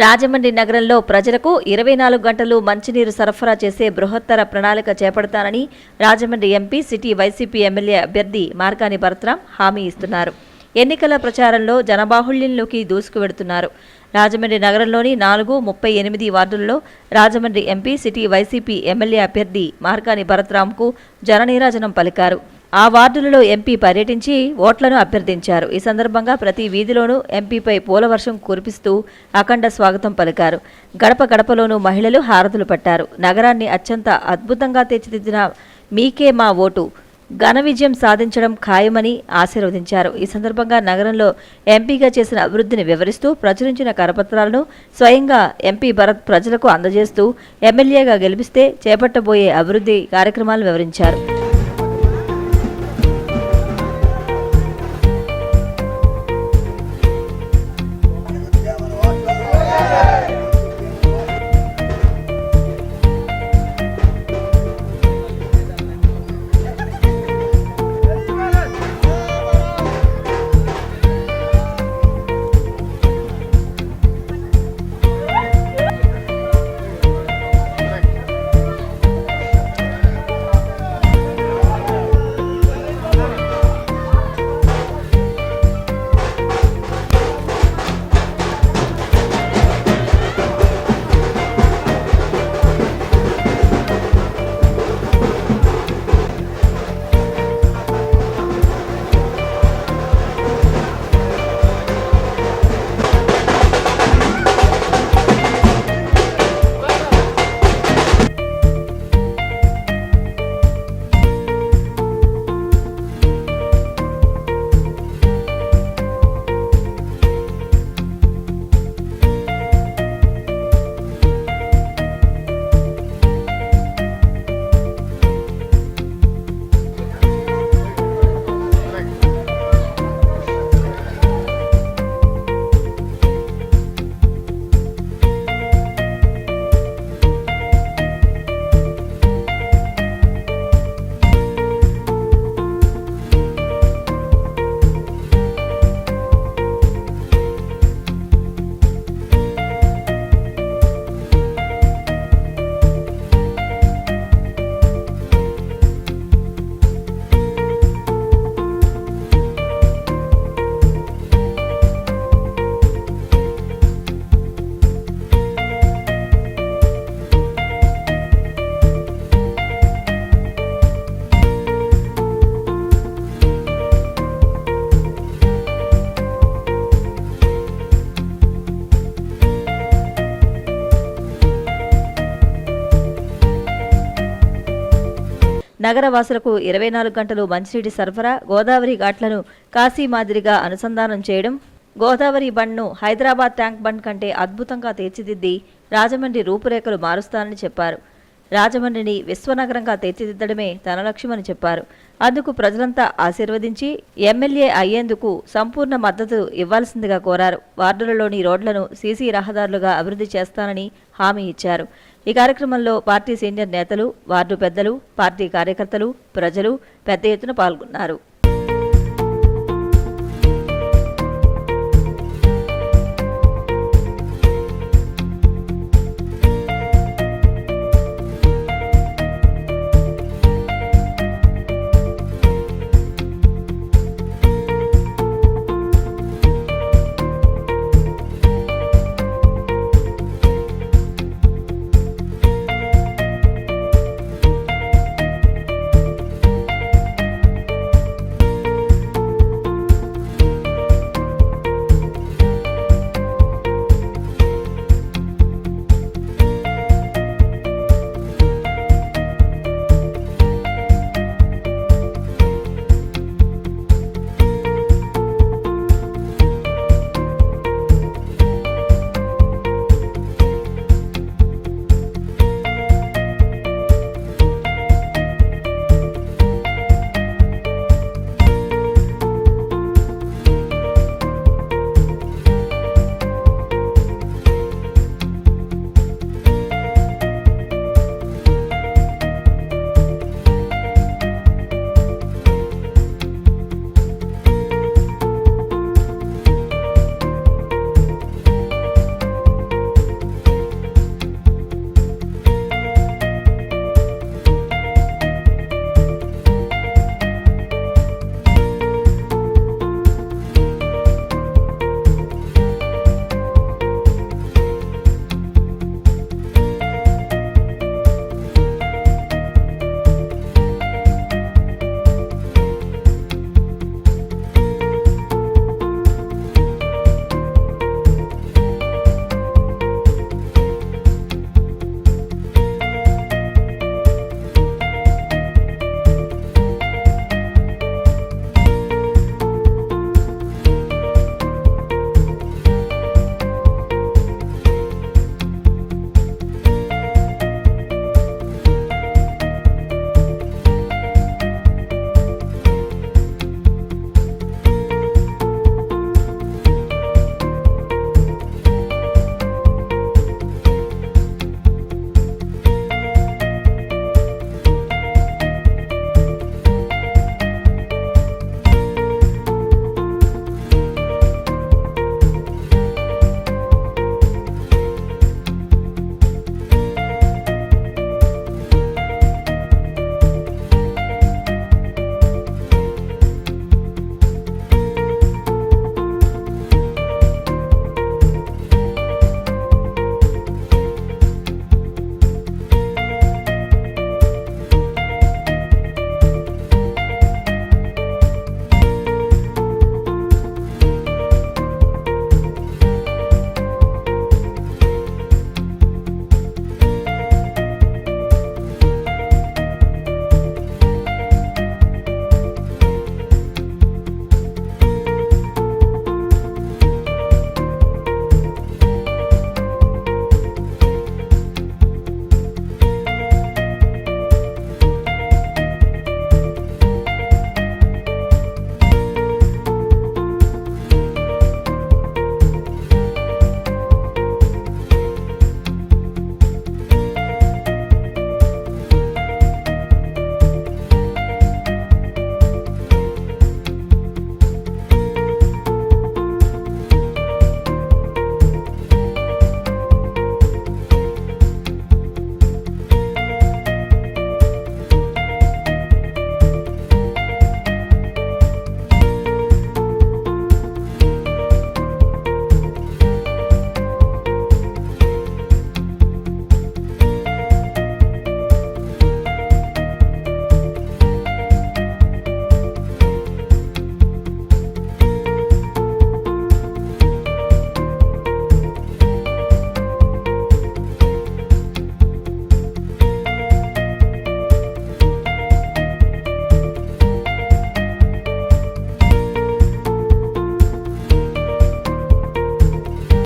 రాజమండ్రి నగరంలో ప్రజలకు 24 గంటలు మంచినీరు సరఫరా చేసే బృహత్తర ప్రణాళిక చేపడతానని Rajahmundry MP city YCP MLA అభ్యర్థి మార్కాని భరత్రాం హామీ ఇస్తున్నారు. ఎన్నికల ప్రచారంలో జనబాహుళ్యంలోకి దూసుకువెడుతున్నారు. రాజమండ్రి నగరంలోని 438 వార్డుల్లో Rajahmundry MP city YCP MLA అభ్యర్థి మార్కాని భరత్రాంకు జననీరాజనం పలికారు. ఆ వార్డులలో ఎంపీ పర్యటించి ఓట్లను అభ్యర్థించారు. ఈ సందర్భంగా ప్రతి వీధిలోనూ ఎంపీపై పూలవర్షం కురిపిస్తూ అఖండ స్వాగతం పలికారు. గడప గడపలోనూ మహిళలు హారతులు పట్టారు. నగరాన్ని అత్యంత అద్భుతంగా తీర్చిదిద్దిన మీకే మా ఓటు, ఘన విజయం సాధించడం ఖాయమని ఆశీర్వదించారు. ఈ సందర్భంగా నగరంలో ఎంపీగా చేసిన అభివృద్ధిని వివరిస్తూ ప్రచురించిన కరపత్రాలను స్వయంగా ఎంపీ భరత్ ప్రజలకు అందజేస్తూ ఎమ్మెల్యేగా గెలిపిస్తే చేపట్టబోయే అభివృద్ధి కార్యక్రమాలను వివరించారు. నగరవాసులకు 24 గంటలు మంచినీటి సరఫరా, గోదావరి ఘాట్లను కాశీ మాదిరిగా అనుసంధానం చేయడం, గోదావరి బండ్ను హైదరాబాద్ ట్యాంక్ బండ్ కంటే అద్భుతంగా తీర్చిదిద్ది రాజమండ్రి రూపురేఖలు మారుస్తానని చెప్పారు. రాజమండ్రిని విశ్వనగరంగా తీర్చిదిద్దడమే తన లక్ష్యమని చెప్పారు. అందుకు ప్రజలంతా ఆశీర్వదించి ఎమ్మెల్యే అయ్యేందుకు సంపూర్ణ మద్దతు ఇవ్వాల్సిందిగా కోరారు. వార్డులలోని రోడ్లను సీసీ రహదారులుగా అభివృద్ధి చేస్తానని హామీ ఇచ్చారు. ఈ కార్యక్రమంలో పార్టీ సీనియర్ నేతలు, వార్డు పెద్దలు, పార్టీ కార్యకర్తలు, ప్రజలు పెద్ద ఎత్తున పాల్గొన్నారు.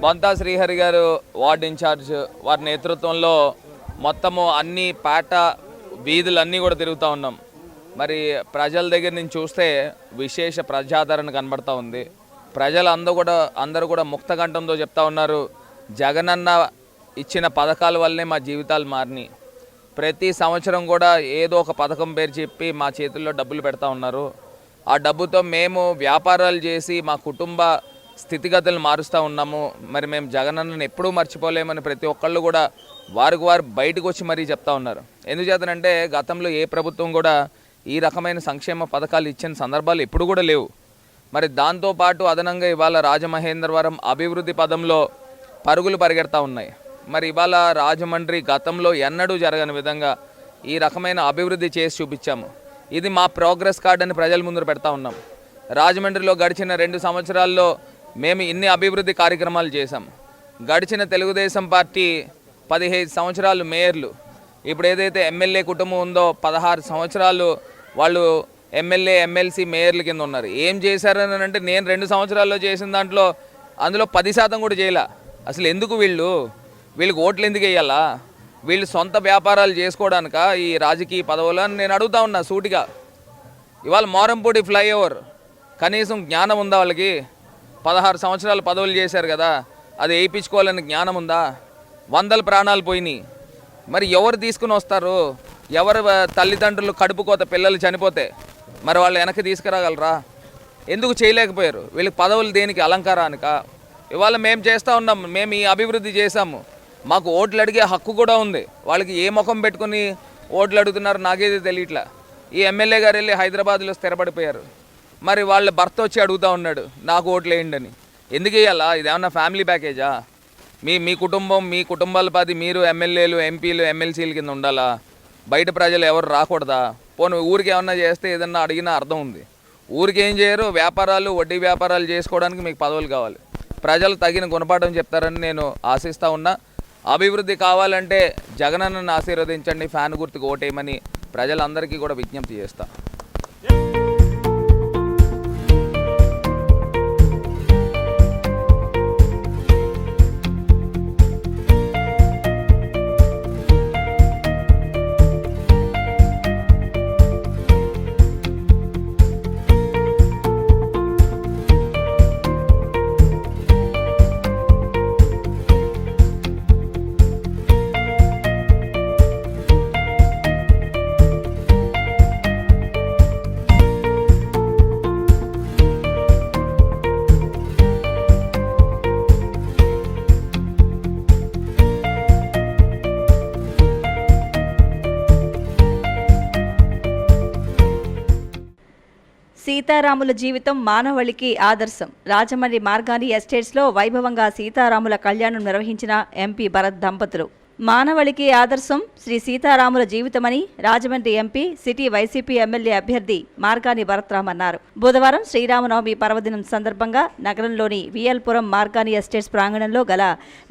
బొంతా శ్రీహరి గారు వార్డ్ ఇన్ఛార్జ్ వారి నేతృత్వంలో మొత్తము అన్ని పేట వీధులన్నీ కూడా తిరుగుతూ ఉన్నాం. మరి ప్రజల దగ్గర నుంచి చూస్తే విశేష ప్రజాదరణ కనబడతా ఉంది. ప్రజలు అందరూ కూడా ముక్తకంఠంతో చెప్తా ఉన్నారు, జగనన్న ఇచ్చిన పథకాల వల్లనే మా జీవితాలు మారినాయి. ప్రతి సంవత్సరం కూడా ఏదో ఒక పథకం పేరు చెప్పి మా చేతుల్లో డబ్బులు పెడతా ఉన్నారు. ఆ డబ్బుతో మేము వ్యాపారాలు చేసి మా కుటుంబ స్థితిగతులను మారుస్తూ ఉన్నాము. మరి మేము జగనన్నను ఎప్పుడూ మర్చిపోలేమని ప్రతి ఒక్కళ్ళు కూడా వారు బయటకు వచ్చి మరీ చెప్తా ఉన్నారు. ఎందుచేతనంటే గతంలో ఏ ప్రభుత్వం కూడా ఈ రకమైన సంక్షేమ పథకాలు ఇచ్చిన సందర్భాలు ఎప్పుడు కూడా లేవు. మరి దాంతోపాటు అదనంగా ఇవాళ రాజమహేంద్రవరం అభివృద్ధి పదంలో పరుగులు పరిగెడతా ఉన్నాయి. మరి ఇవాళ రాజమండ్రి గతంలో ఎన్నడూ జరగని విధంగా ఈ రకమైన అభివృద్ధి చేసి చూపించాము. ఇది మా ప్రోగ్రెస్ కార్డ్ అని ప్రజల ముందు పెడతా ఉన్నాం. రాజమండ్రిలో గడిచిన 2 సంవత్సరాల్లో మేము ఇన్ని అభివృద్ధి కార్యక్రమాలు చేశాం. గడిచిన తెలుగుదేశం పార్టీ 15 సంవత్సరాలు మేయర్లు, ఇప్పుడు ఏదైతే ఎమ్మెల్యే కుటుంబం ఉందో 16 సంవత్సరాలు వాళ్ళు ఎమ్మెల్యే ఎమ్మెల్సీ మేయర్ల కింద ఉన్నారు. ఏం చేశారని అంటే నేను 2 సంవత్సరాల్లో చేసిన అందులో 10% కూడా చేయలే. అసలు ఎందుకు వీళ్ళకి ఓట్లు ఎందుకు వేయాలా? వీళ్ళు సొంత వ్యాపారాలు చేసుకోవడానిక ఈ రాజకీయ పదవులు అని నేను అడుగుతా ఉన్నా సూటిగా. ఇవాళ మోరంపూడి ఫ్లైఓవర్ కనీసం జ్ఞానం ఉందా వాళ్ళకి? 16 సంవత్సరాలు పదవులు చేశారు కదా, అది వేయించుకోవాలని జ్ఞానం ఉందా? 100 ప్రాణాలు పోయినాయి. మరి ఎవరు తీసుకుని వస్తారు? ఎవరు తల్లిదండ్రులు కడుపు కోత పిల్లలు చనిపోతే మరి వాళ్ళు వెనక్కి తీసుకురాగలరా? ఎందుకు చేయలేకపోయారు? వీళ్ళకి పదవులు దేనికి? అలంకారానిక? ఇవాళ మేము చేస్తూ ఉన్నాం, మేము ఈ అభివృద్ధి చేశాము, మాకు ఓట్లు అడిగే హక్కు కూడా ఉంది. వాళ్ళకి ఏ ముఖం పెట్టుకుని ఓట్లు అడుగుతున్నారు నాకేది తెలియట్లా. ఈ ఎమ్మెల్యే గారు వెళ్ళి హైదరాబాద్లో స్థిరపడిపోయారు. మరి వాళ్ళ భర్త వచ్చి అడుగుతూ ఉన్నాడు నాకు ఓట్లు వేయండి అని. ఎందుకు వేయాలా? ఇదేమన్నా ఫ్యామిలీ ప్యాకేజా? మీ కుటుంబం, మీ కుటుంబాల 10 మీరు ఎమ్మెల్యేలు ఎంపీలు ఎమ్మెల్సీల కింద ఉండాలా? బయట ప్రజలు ఎవరు రాకూడదా? పోనీ ఊరికి ఏమన్నా చేస్తే ఏదన్నా అడిగినా అర్థం ఉంది. ఊరికి ఏం చేయరు, వ్యాపారాలు వడ్డీ వ్యాపారాలు చేసుకోవడానికి మీకు పదవులు కావాలి. ప్రజలు తగిన గుణపాఠం చెప్తారని నేను ఆశిస్తూ ఉన్నా. అభివృద్ధి కావాలంటే జగనన్నను ఆశీర్వదించండి, ఫ్యాన్ గుర్తుకు ఓటేయమని ప్రజలందరికీ కూడా విజ్ఞప్తి చేస్తా. సీతారాముల జీవితం మానవళికి ఆదర్శం. రాజమండ్రి మార్గాని ఎస్టేట్స్లో వైభవంగా సీతారాముల కళ్యాణం నిర్వహించిన ఎంపీ భరత్ దంపతులు. మానవళికి ఆదర్శం శ్రీ సీతారాముల జీవితమని Rajahmundry MP city YCP MLA అభ్యర్థి మార్గాని భరత్రామ్ అన్నారు. బుధవారం శ్రీరామనవమి పర్వదినం సందర్భంగా నగరంలోని విఎల్పురం మార్గాని ఎస్టేట్స్ ప్రాంగణంలో గల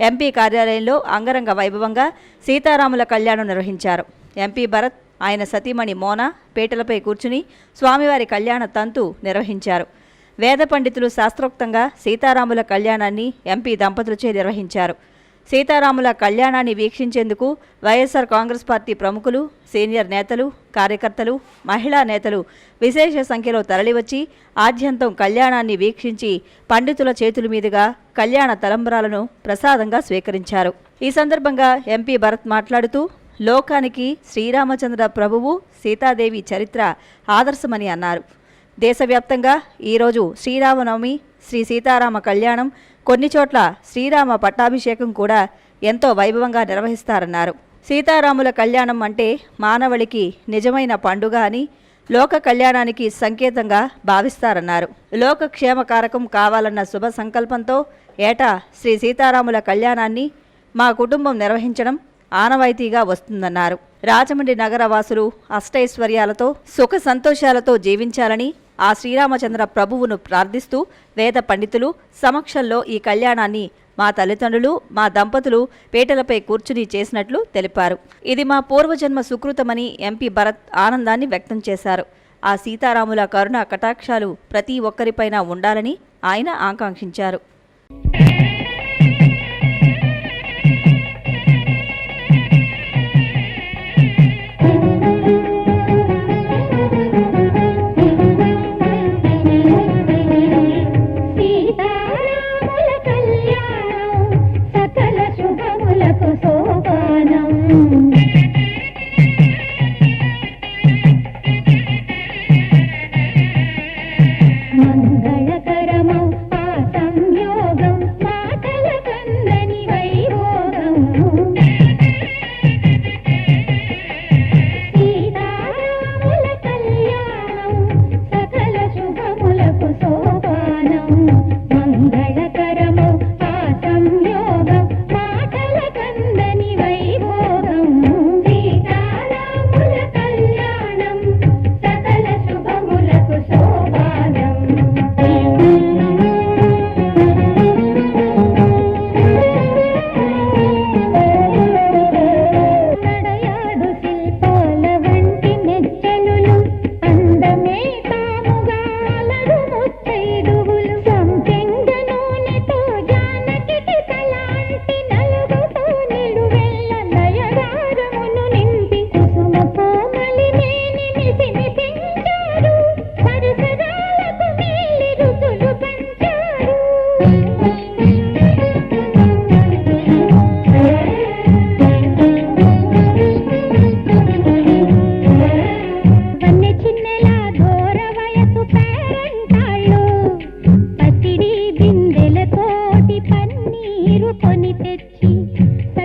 ఎంపీ కార్యాలయంలో అంగరంగ వైభవంగా సీతారాముల కళ్యాణం నిర్వహించారు. ఎంపీ భరత్ ఆయన సతీమణి మోనా పీటలపై కూర్చుని స్వామివారి కళ్యాణ తంతు నిర్వహించారు. వేద పండితులు శాస్త్రోక్తంగా సీతారాముల కళ్యాణాన్ని ఎంపీ దంపతులచే నిర్వహించారు. సీతారాముల కళ్యాణాన్ని వీక్షించేందుకు వైఎస్ఆర్ కాంగ్రెస్ పార్టీ ప్రముఖులు, సీనియర్ నేతలు, కార్యకర్తలు, మహిళా నేతలు విశేష సంఖ్యలో తరలివచ్చి ఆద్యంతం కళ్యాణాన్ని వీక్షించి పండితుల చేతుల మీదుగా కళ్యాణ తలంబ్రాలను ప్రసాదంగా స్వీకరించారు. ఈ సందర్భంగా ఎంపీ భరత్ మాట్లాడుతూ లోకానికి శ్రీరామచంద్ర ప్రభువు సీతాదేవి చరిత్ర ఆదర్శమని అన్నారు. దేశవ్యాప్తంగా ఈరోజు శ్రీరామనవమి, శ్రీ సీతారామ కళ్యాణం, కొన్ని చోట్ల శ్రీరామ పట్టాభిషేకం కూడా ఎంతో వైభవంగా నిర్వహిస్తారన్నారు. సీతారాముల కళ్యాణం అంటే మానవళికి నిజమైన పండుగ అని, లోక కళ్యాణానికి సంకేతంగా భావిస్తారన్నారు. లోక క్షేమకారకం కావాలన్న శుభ సంకల్పంతో ఏటా శ్రీ సీతారాముల కళ్యాణాన్ని మా కుటుంబం నిర్వహించడం ఆనవాయితీగా వస్తుందన్నారు. రాజమండ్రి నగర వాసులు అష్టైశ్వర్యాలతో సుఖ సంతోషాలతో జీవించాలని ఆ శ్రీరామచంద్ర ప్రభువును ప్రార్థిస్తూ వేద పండితులు సమక్షంలో ఈ కళ్యాణాన్ని మా తల్లిదండ్రులు, మా దంపతులు పీటలపై కూర్చుని చేసినట్లు తెలిపారు. ఇది మా పూర్వజన్మ సుకృతమని ఎంపీ భరత్ ఆనందాన్ని వ్యక్తం చేశారు. ఆ సీతారాముల కరుణ కటాక్షాలు ప్రతి ఒక్కరిపైన ఉండాలని ఆయన ఆకాంక్షించారు.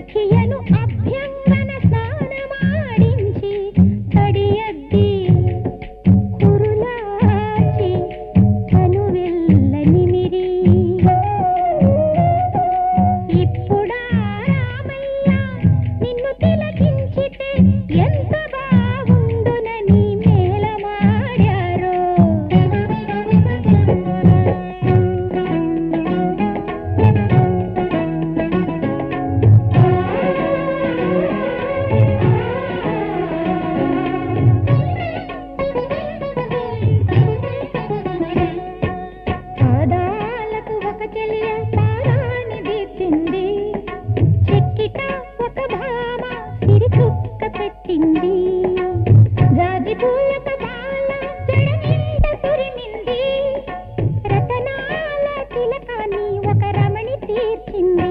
సఖియను అభ్యంగన స్నానమాడించి తడియద్ది కురులాచి కనువెల్ల నిమిరి ఇప్పుడా రామయ్య నిన్ను తిలకించితే ఎంత బాగుండునని మేలమాడారో. పాదాలకు ఒక చెలియ పారాణి దిద్దింది, చెక్కిట ఒక భామ సిరిచుక్క పెట్టింది, జాజి పూలక బాల జడనింట తురిమింది, రతనాల తిలకాన్ని ఒక రమణి తీర్చింది.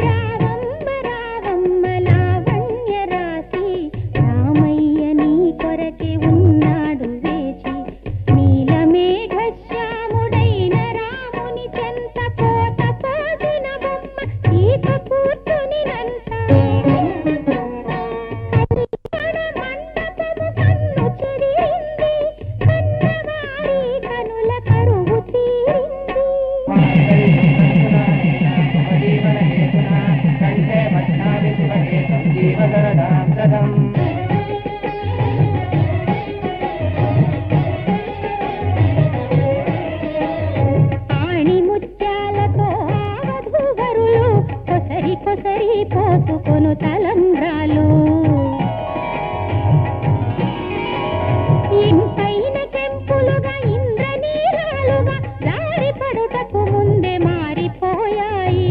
రావమ్మ రావమ్మ లావణ్య రాసి రామయ్య నీ కొరకే ఉన్నాడు వేచి, నీలమేఘ శ్యాముడైన రాముని చెంత పోత పోసిన బొమ్మ ఈత కూర్చునినంత, కళ్యాణ మండపము కన్ను చెరియింది, కన్నవారి కనుల కరువు తీరింది. ఆణి ముత్యాలతో ఆవధూవరులు కొసరి కొసరి పోసుకొను తలంబ్రాలు, ఇంపైన కెంపులుగా ఇంద్రనీరాలుగా జారి పడుటకు ముందే మారిపోయాయి.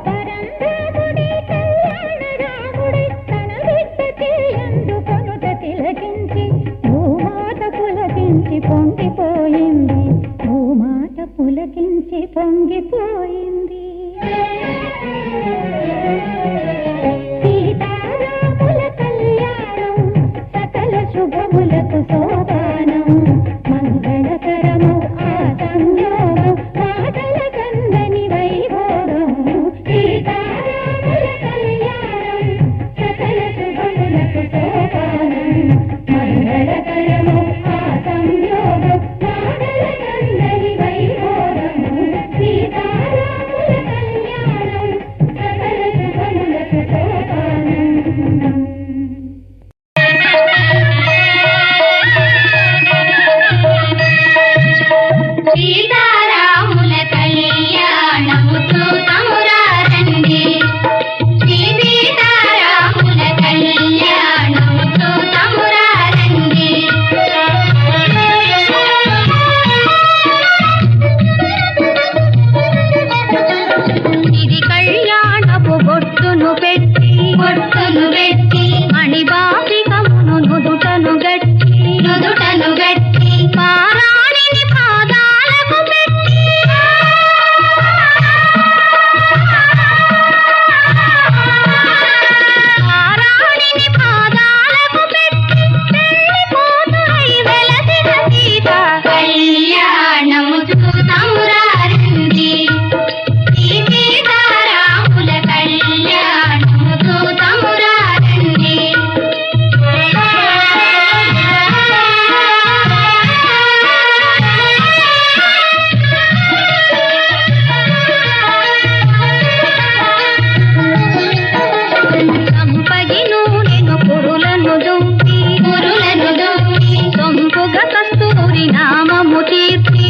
పరంధాముడై కళ్యాణ రాముడై తన బిడ్డకి అందుకొనుట తిలకించి భూమాత పులకించి పొంగిపోయింది, భూమాత పులకించి పొంగిపోయింది. సీతారాముల కళ్యాణం సకల శుభములకు సోపానం, మంగళకరము ఆ సంయోగం మాటల కందని వైభోగం. సీతారాముల కళ్యాణం సకల శుభములకు సోపానం, మంగళకరము ఆ సంయోగం మాటల కందని వైభోగం. సీతారాముల కళ్యాణం సకల శుభములకు సోపానం. సీతారాముల కళ్యాణము చూతమురా రండి, శ్రీ సీతారాముల కళ్యాణము చూతమురా రండి. ఇది కళ్యాణపు బొట్టును పెట్టి మణిబాసికమును నుదుటను గట్టి పారాణిని పాదాలకు పెట్టి వెళ్ళిపోతాయి వెలసిన సీత. కళ్యాణము చూతమురా రండి, శ్రీ సీతారాముల కళ్యాణము చూతమురా రండి. సంపగి నూనెను కురులను దుంపి సొంపుగ కస్తూరి నామము తీర్చి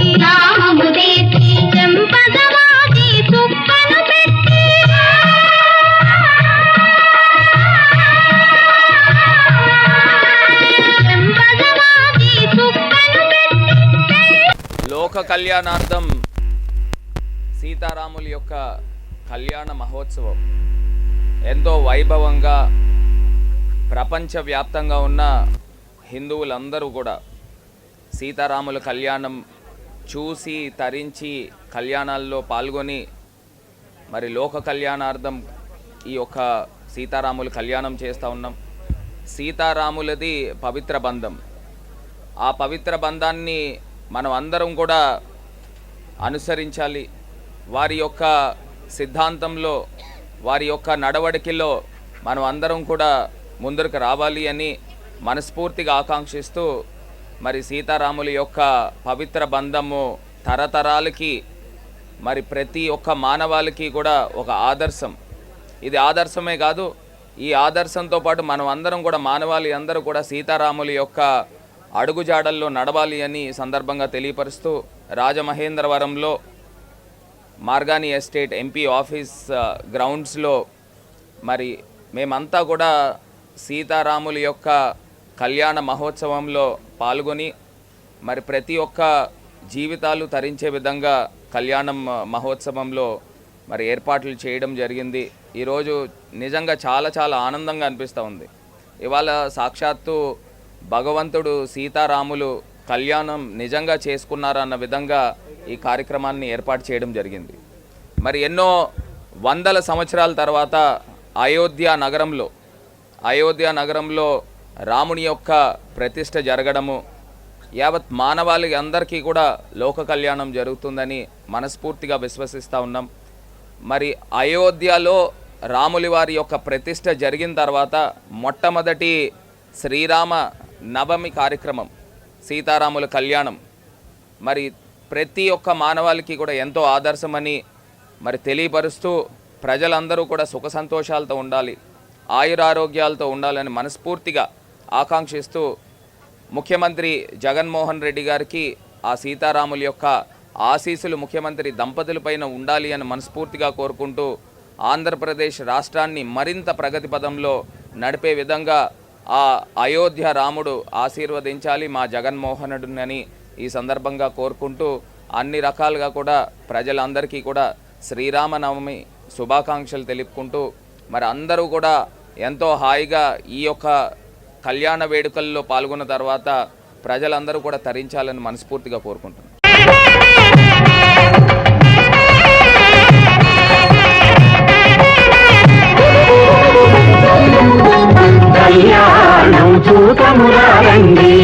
చెంపదవాది చుక్కను పెట్టి లోక కళ్యాణార్థం సీతారాముల యొక్క కళ్యాణ మహోత్సవం ఎంతో వైభవంగా ప్రపంచవ్యాప్తంగా ఉన్న హిందువులందరూ కూడా సీతారాముల కళ్యాణం చూసి తరించి కళ్యాణాల్లో పాల్గొని మరి లోక కళ్యాణార్థం ఈ యొక్క సీతారాముల కళ్యాణం చేస్తూ ఉన్నాం. సీతారాములది పవిత్ర బంధం. ఆ పవిత్ర బంధాన్ని మనం అందరం కూడా అనుసరించాలి. వారి యొక్క సిద్ధాంతంలో వారి యొక్క నడవడికలో మనం అందరం కూడా ముందరకు రావాలి అని మనస్ఫూర్తిగా ఆకాంక్షిస్తూ మరి సీతారాముల యొక్క పవిత్ర బంధము తరతరాలకి మరి ప్రతి ఒక్క మానవాళికి కూడా ఒక ఆదర్శం. ఇది ఆదర్శమే కాదు, ఈ ఆదర్శంతో పాటు మనం అందరం కూడా మానవాళి అందరూ కూడా సీతారాముల యొక్క అడుగుజాడల్లో నడవాలి అని సందర్భంగా తెలియపరుస్తూ రాజమహేంద్రవరంలో మార్గాని ఎస్టేట్ ఎంపీ ఆఫీస్ గ్రౌండ్స్లో మరి మేమంతా కూడా సీతారాముల యొక్క కళ్యాణ మహోత్సవంలో పాల్గొని మరి ప్రతి ఒక్క జీవితాలు తరించే విధంగా కళ్యాణం మహోత్సవంలో మరి ఏర్పాట్లు చేయడం జరిగింది. ఈరోజు నిజంగా చాలా చాలా ఆనందంగా అనిపిస్తూ ఉంది. ఇవాళ సాక్షాత్తు భగవంతుడు సీతారాములు కళ్యాణం నిజంగా చేసుకున్నారన్న విధంగా ఈ కార్యక్రమాన్ని ఏర్పాటు చేయడం జరిగింది. మరి ఎన్నో వందల సంవత్సరాల తర్వాత అయోధ్య నగరంలో రాముని యొక్క ప్రతిష్ఠ జరగడము యావత్ మానవాళి అందరికీ కూడా లోక కళ్యాణం జరుగుతుందని మనస్ఫూర్తిగా విశ్వసిస్తూ ఉన్నాం. మరి అయోధ్యలో రాములి వారి యొక్క ప్రతిష్ఠ జరిగిన తర్వాత మొట్టమొదటి శ్రీరామ నవమి కార్యక్రమం సీతారాముల కళ్యాణం మరి ప్రతి ఒక్క మానవాళికి కూడా ఎంతో ఆదర్శమని మరి తెలియపరుస్తూ ప్రజలందరూ కూడా సుఖ సంతోషాలతో ఉండాలి, ఆయురారోగ్యాలతో ఉండాలని మనస్ఫూర్తిగా ఆకాంక్షిస్తూ ముఖ్యమంత్రి జగన్మోహన్ రెడ్డి గారికి ఆ సీతారాముల యొక్క ఆశీస్సులు ముఖ్యమంత్రి దంపతులపైన ఉండాలి అని మనస్ఫూర్తిగా కోరుకుంటూ ఆంధ్రప్రదేశ్ రాష్ట్రాన్ని మరింత ప్రగతి పదంలో నడిపే విధంగా ఆ అయోధ్య రాముడు ఆశీర్వదించాలి మా జగన్మోహనుడిని ఈ సందర్భంగా కోరుకుంటూ అన్ని రకాలుగా కూడా ప్రజలందరికీ కూడా శ్రీరామనవమి శుభాకాంక్షలు తెలుపుకుంటూ మరి అందరూ కూడా ఎంతో హాయిగా ఈ యొక్క కళ్యాణ వేడుకల్లో పాల్గొన్న తర్వాత ప్రజలందరూ కూడా తరించాలని మనస్ఫూర్తిగా కోరుకుంటున్నాను. కళ్యాణం చూతమురారండి,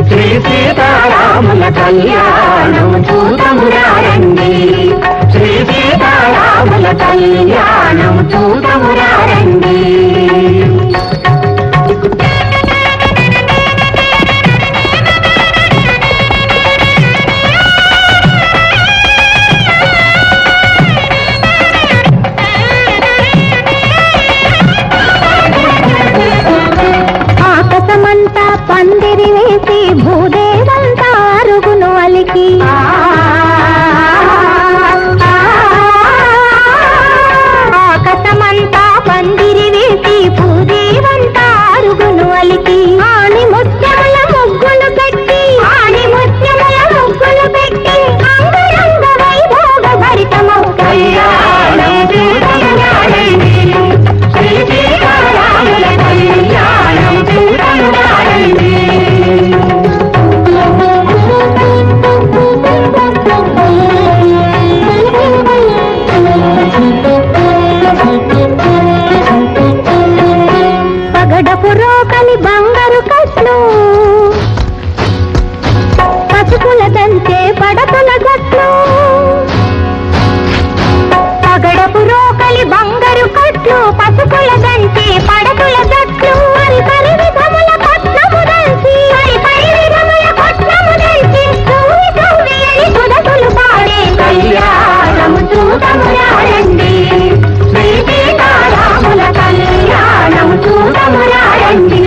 శ్రీ సీతారాముల కళ్యాణం చూతమురారండి, శ్రీ సీతారాముల కళ్యాణం చూతమురారండి. పందిరి వేసి భూదేవంతా అరుగును అలికి ఆకాశమంతా పందిరి వేసి భూదేవంతా అరుగును అలికి ఆని ముత్యముల ముగ్గులు పెట్టి అంగరంగ వైభోగ భరితము కళ్యాణం చూడమురారండి, శ్రీ సీతారాముల కళ్యాణం చూడమురారండి. పగడపు రోకలి బంగారు కట్లు, పసుపుల దంచే పడతుల గట్లు, పగడపు రోకలి బంగారు కట్లు, పసుపుల దంచే పడతుల గట్లు, పరి విధముల పట్నము దంచి సుధతులు పాడే కళ్యాణము చూడమురారండి, శ్రీ సీతారాముల కళ్యాణము చూడమురారండి.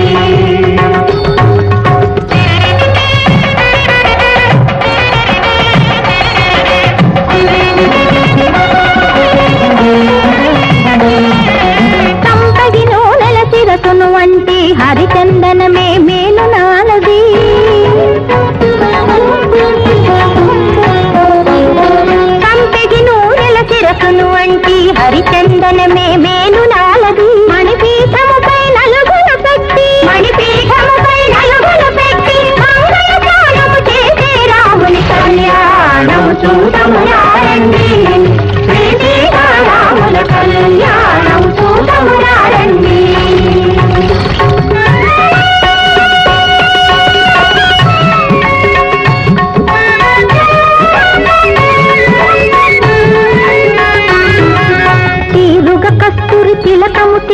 సంపగి నూనెల శిరసు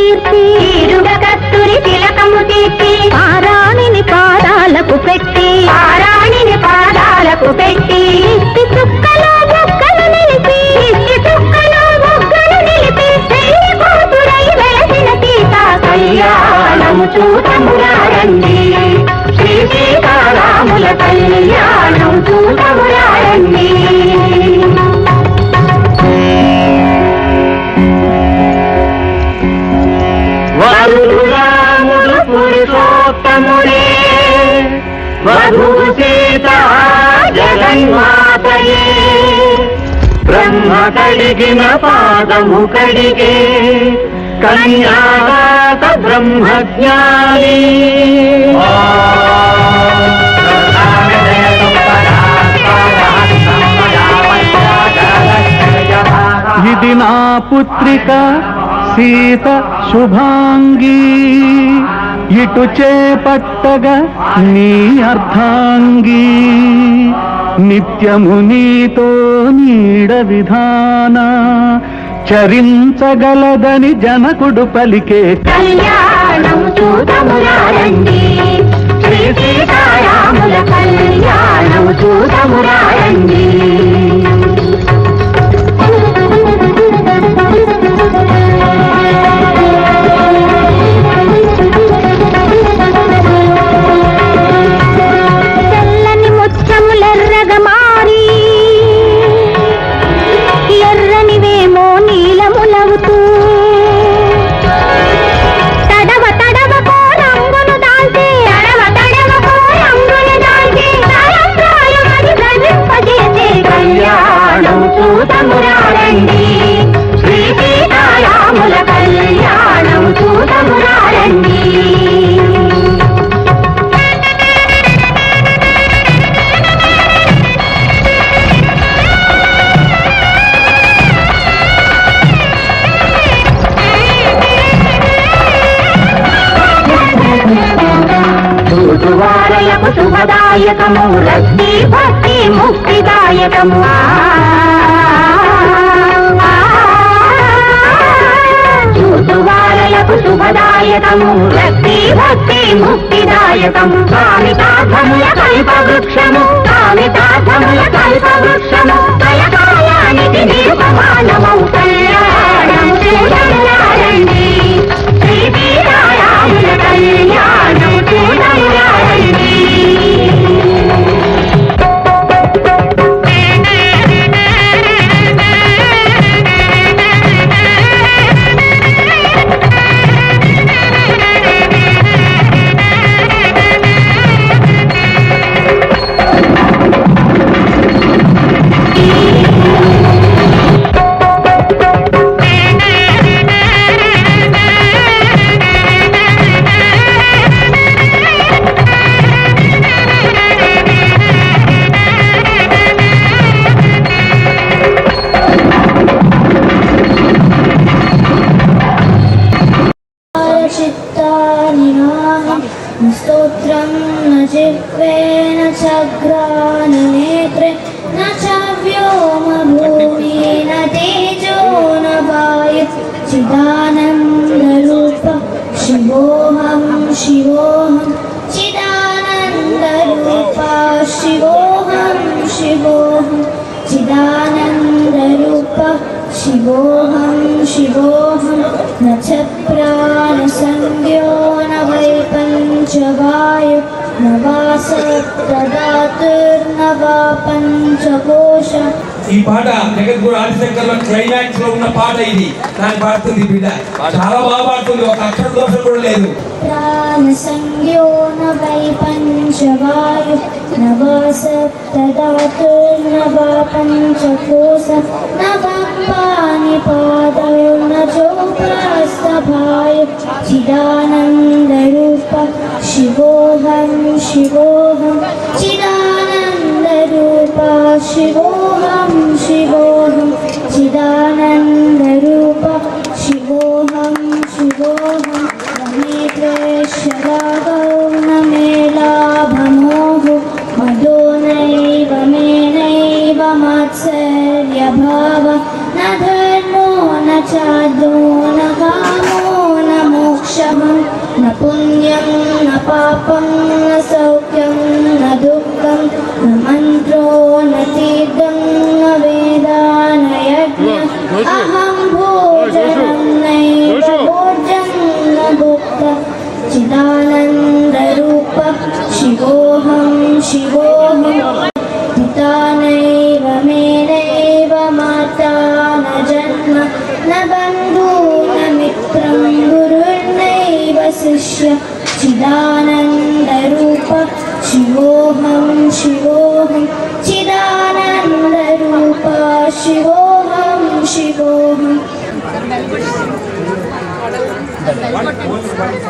తీర్చి ఇరుగ కస్తూరి తిలకము తీర్చి పారాణిని పాదాలకు పెట్టి ఇష్టి చుక్కలో బుగ్గలు నిలిపి పెళ్లి కూతురై వెలసిన సీత కళ్యాణము చూడమురారండి శ్రీ సీతారాముల కళ్యాణం చూడమురారండి. రాముడు పురుషోత్తముడే వధువు సీత జగన్మాతయే బ్రహ్మ కడిగిన పాదము కడిగే కన్యాదాత బ్రహ్మజ్ఞాని. ఇది నా పుత్రిక సీత శుభాంగి ఇటు చేపట్టగా నీ అర్థాంగి నిత్యము నీతో నీడ విధాన చరించగలదని జనకుడు పలికే కళ్యాణం చూడమురారండి శ్రీ సీతారాముల కళ్యాణం చూడమురారండి. తెల్లని ముచ్చములెర్రగా మారి ఎర్రనివేమో నీలములవుతూ తడవ కోరంగును దాల్చి ధరింపజేసే కళ్యాణం చూడమురారండి శ్రీ సీతారాముల కళ్యాణం చూడమురారండి. చూచువారలకు శుభదాయకము రక్తి భక్తి ముక్తిదాయకము. చూచువారలకు శుభదాయకము రక్తి భక్తి ముక్తిదాయకము. కామితార్థముల కల్పవృక్షము కలకాలానికి నిరుపమానమౌ కళ్యాణం చూడమురారండి శ్రీ సీతారాముల కళ్యాణం చూడమురారండి. स्तोत्रं न जिह्वे न चग्राननेत्रे न च व्योमभूमि न तेजो न वायु चिदानन्दरूप शिवोऽहं चिदानन्दरूप शिवोऽहं चिदानन्दरूप शिवोऽहं न च प्राणसंज्ञो न वै पंचवायु न वा सप्तधातुर्न वा पंचकोश. ఈ పాట జగద్గురు ఆదిశంకర్లో క్లైమాక్స్ లో ఉన్న పాట ఇది. దాన్ని పాడుతుంది బిడ్డ, చాలా బాగా పాడుతుంది, ఒక అక్షర దోషం కూడా లేదు. प्राणसंज्ञो न वै पंचवायु न वा सप्तधातुर्न वा पंचकोश न वा पाणिपादौ न चोपस्थभायु चिदानन्दरूप शिवोऽहं चिदानन्दरूप शिवोऽहं चिदानन्दरूप शिवोऽहं रमेश्वरागौ न मे लाभमोह मदो नैव मे नैव मात्सर्यभाव न धर्मो न चादो न कामो न न पुण्यं न पापं न सौख्यं न दुःखं न मन्त्रो न तीर्थं न वेदा न यज्ञः अहं भोजनं नैव भोजं न भुक्तः चिदानन्दरूप शिवोऽहं पिता नैव मे नैव माता न जन्म न बन्धु न मित्रं गुरुर्नैव शिष्य चिदानन्दरूप शिवोऽहं चिदानन्दरूप शिवोऽहं